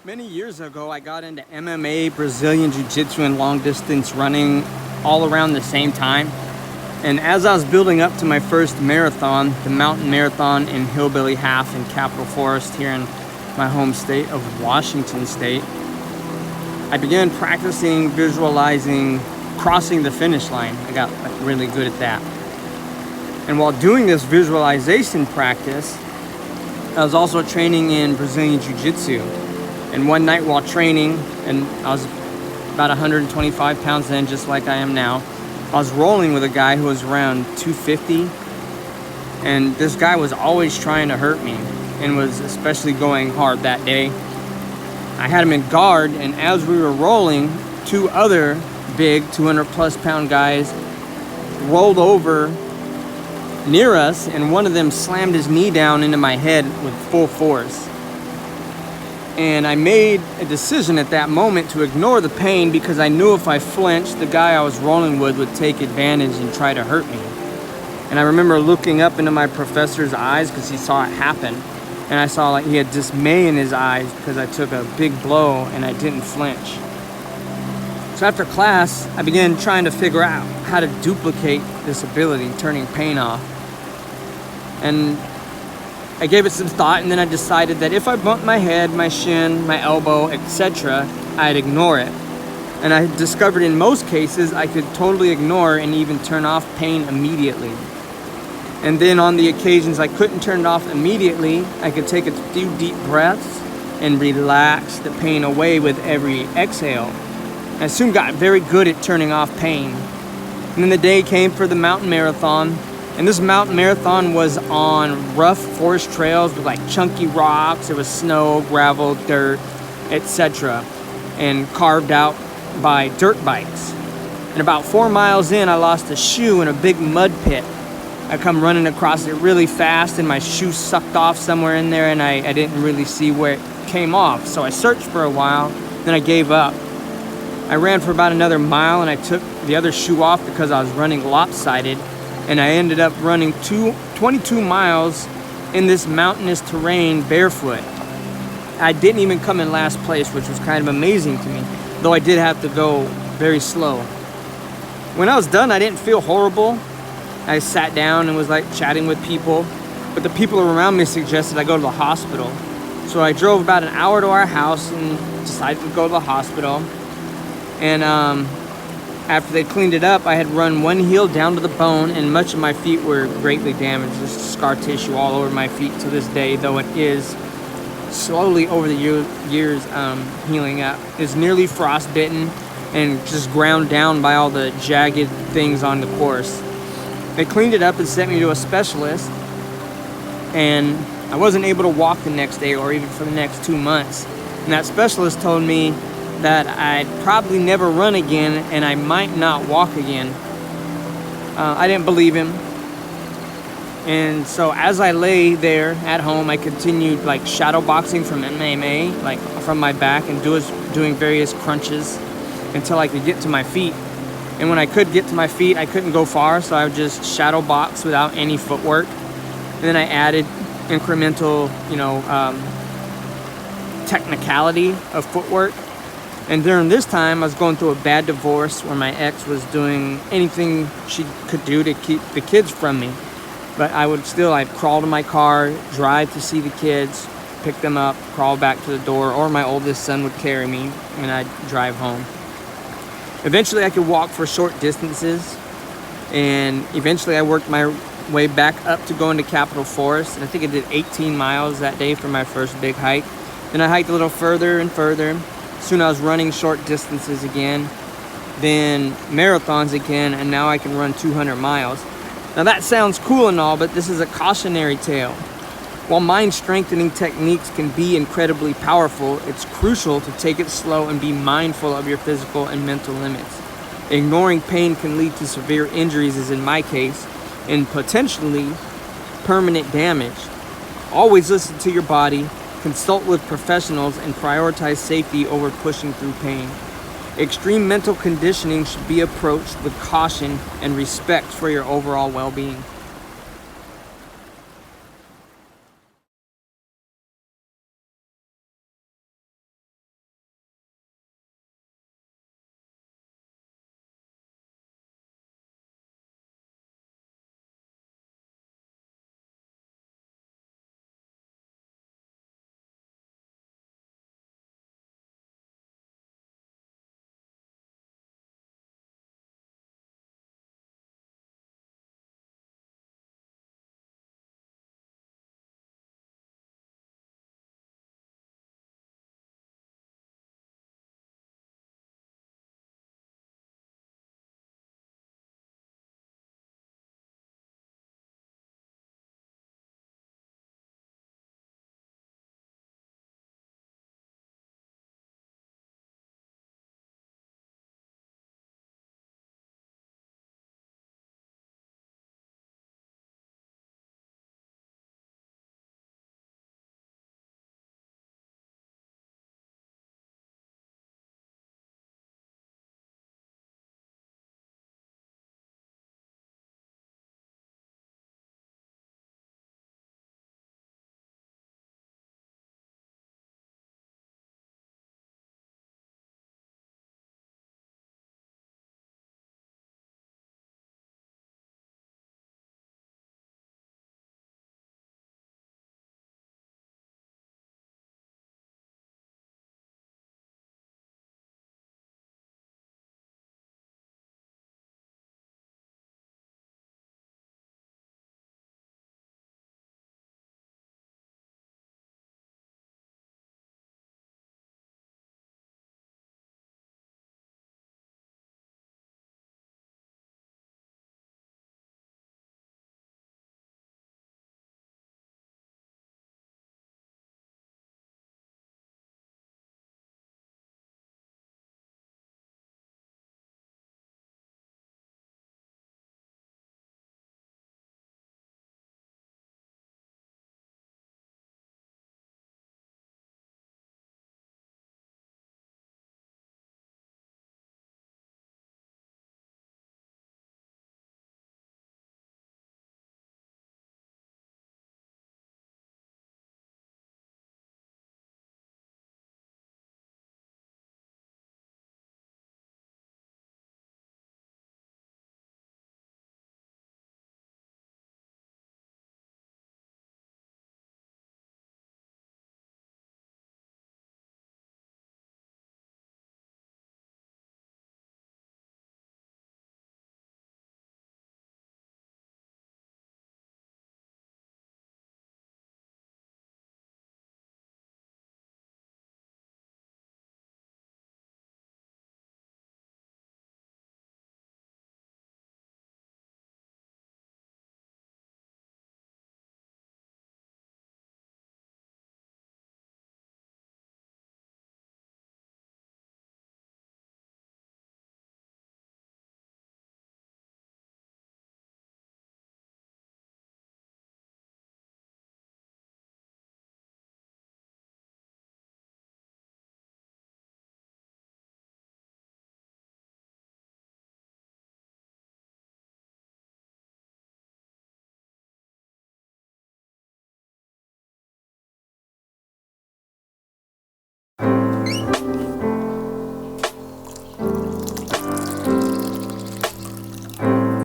Many years ago, I got into MMA, Brazilian Jiu-Jitsu, and long distance running all around the same time. And as I was building up to my first marathon, the mountain marathon in Hillbilly half in Capitol Forest here in my home state of Washington State, I began practicing visualizing crossing the finish line. I got really good at that. And while doing this visualization practice, I was also training in Brazilian Jiu-Jitsu. And one night while training, and I was about 125 pounds then, just like I am now, I was rolling with a guy who was around 250. And this guy was always trying to hurt me and was especially going hard that day. I had him in guard, and as we were rolling, two other big 200+ pound guys rolled over near us, and one of them slammed his knee down into my head with full force. And I made a decision at that moment to ignore the pain because I knew if I flinched, the guy I was rolling with would take advantage and try to hurt me. And I remember looking up into my professor's eyes because he saw it happen. And I saw like he had dismay in his eyes because I took a big blow and I didn't flinch. So after class, I began trying to figure out how to duplicate this ability, turning pain off. And I gave it some thought, and then I decided that if I bumped my head, my shin, my elbow, etc., I'd ignore it. And I discovered in most cases I could totally ignore and even turn off pain immediately. And then on the occasions I couldn't turn it off immediately, I could take a few deep breaths and relax the pain away with every exhale. And I soon got very good at turning off pain. And then the day came for the mountain marathon. And this mountain marathon was on rough forest trails with like chunky rocks. There was snow, gravel, dirt, etc. and carved out by dirt bikes. And about 4 miles in, I lost a shoe in a big mud pit. I come running across it really fast, and my shoe sucked off somewhere in there, and I didn't really see where it came off. So I searched for a while, then I gave up. I ran for about another mile, and I took the other shoe off because I was running lopsided. And I ended up running 22 miles in this mountainous terrain barefoot. I didn't even come in last place, which was kind of amazing to me, though I did have to go very slow. When I was done, I didn't feel horrible. I sat down and was like chatting with people, but the people around me suggested I go to the hospital. So I drove about an hour to our house and decided to go to the hospital. And after they cleaned it up, I had run one heel down to the bone, and much of my feet were greatly damaged. There's scar tissue all over my feet to this day, though it is slowly over the years healing up. It's nearly frostbitten and just ground down by all the jagged things on the course. They cleaned it up and sent me to a specialist, and I wasn't able to walk the next day or even for the next 2 months. And that specialist told me that I'd probably never run again and I might not walk again. I didn't believe him. And so as I lay there at home, I continued like shadow boxing from MMA, like from my back, and doing various crunches until I could get to my feet. And when I could get to my feet, I couldn't go far, so I would just shadow box without any footwork. And then I added incremental, technicality of footwork. And during this time, I was going through a bad divorce where my ex was doing anything she could do to keep the kids from me. But I'd crawl to my car, drive to see the kids, pick them up, crawl back to the door, or my oldest son would carry me, and I'd drive home. Eventually, I could walk for short distances, and eventually I worked my way back up to go into Capitol Forest, and I think I did 18 miles that day for my first big hike. Then I hiked a little further and further. Soon I was running short distances again, then marathons again, and now I can run 200 miles. Now that sounds cool and all, but this is a cautionary tale. While mind-strengthening techniques can be incredibly powerful, it's crucial to take it slow and be mindful of your physical and mental limits. Ignoring pain can lead to severe injuries, as in my case, and potentially permanent damage. Always listen to your body. Consult with professionals and prioritize safety over pushing through pain. Extreme mental conditioning should be approached with caution and respect for your overall well-being.